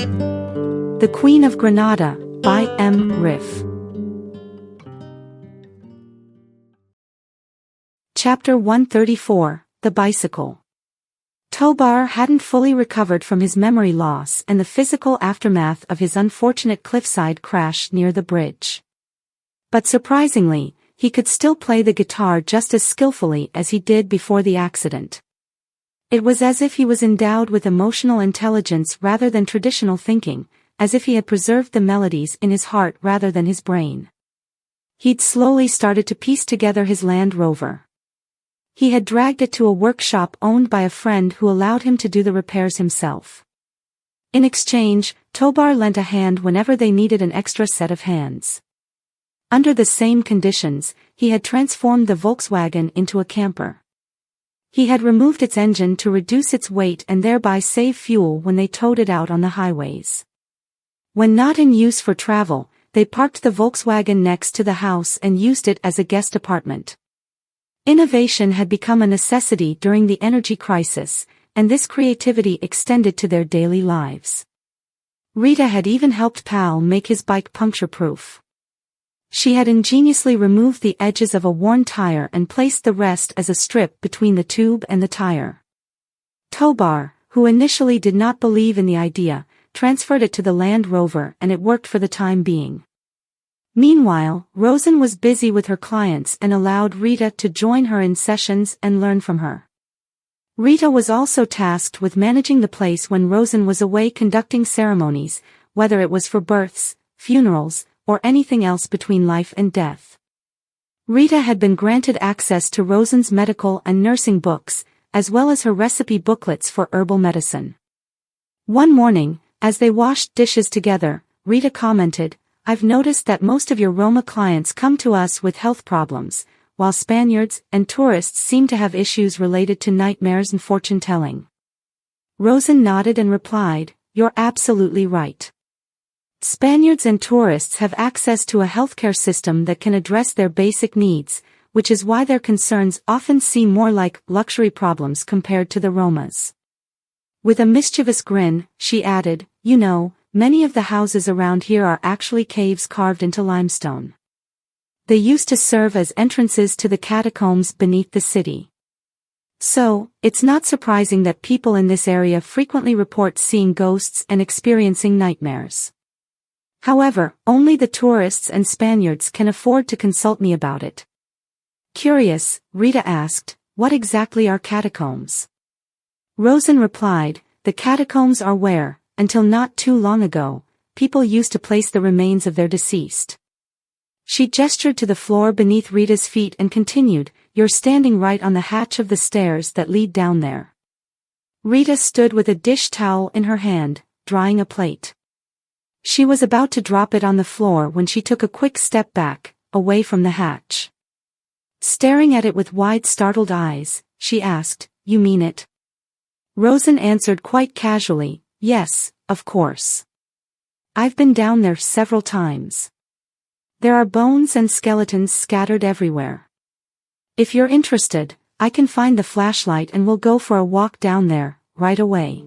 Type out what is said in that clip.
The Queen of Granada, by M. Riff. Chapter 134, The Bicycle. Tobar hadn't fully recovered from his memory loss and the physical aftermath of his unfortunate cliffside crash near the bridge. But surprisingly, he could still play the guitar just as skillfully as he did before the accident. It was as if he was endowed with emotional intelligence rather than traditional thinking, as if he had preserved the melodies in his heart rather than his brain. He'd slowly started to piece together his Land Rover. He had dragged it to a workshop owned by a friend who allowed him to do the repairs himself. In exchange, Tobar lent a hand whenever they needed an extra set of hands. Under the same conditions, he had transformed the Volkswagen into a camper. He had removed its engine to reduce its weight and thereby save fuel when they towed it out on the highways. When not in use for travel, they parked the Volkswagen next to the house and used it as a guest apartment. Innovation had become a necessity during the energy crisis, and this creativity extended to their daily lives. Rita had even helped Pal make his bike puncture-proof. She had ingeniously removed the edges of a worn tire and placed the rest as a strip between the tube and the tire. Tobar, who initially did not believe in the idea, transferred it to the Land Rover and it worked for the time being. Meanwhile, Rosen was busy with her clients and allowed Rita to join her in sessions and learn from her. Rita was also tasked with managing the place when Rosen was away conducting ceremonies, whether it was for births, funerals, or anything else between life and death. Rita had been granted access to Rosen's medical and nursing books, as well as her recipe booklets for herbal medicine. One morning, as they washed dishes together, Rita commented, "I've noticed that most of your Roma clients come to us with health problems, while Spaniards and tourists seem to have issues related to nightmares and fortune-telling." Rosen nodded and replied, "You're absolutely right. Spaniards and tourists have access to a healthcare system that can address their basic needs, which is why their concerns often seem more like luxury problems compared to the Romas." With a mischievous grin, she added, "You know, many of the houses around here are actually caves carved into limestone. They used to serve as entrances to the catacombs beneath the city. So, it's not surprising that people in this area frequently report seeing ghosts and experiencing nightmares. However, only the tourists and Spaniards can afford to consult me about it." Curious, Rita asked, "What exactly are catacombs?" Rosen replied, "The catacombs are where, until not too long ago, people used to place the remains of their deceased." She gestured to the floor beneath Rita's feet and continued, "You're standing right on the hatch of the stairs that lead down there." Rita stood with a dish towel in her hand, drying a plate. She was about to drop it on the floor when she took a quick step back, away from the hatch. Staring at it with wide startled eyes, she asked, "You mean it?" Rosen answered quite casually, "Yes, of course. I've been down there several times. There are bones and skeletons scattered everywhere. If you're interested, I can find the flashlight and we'll go for a walk down there, right away."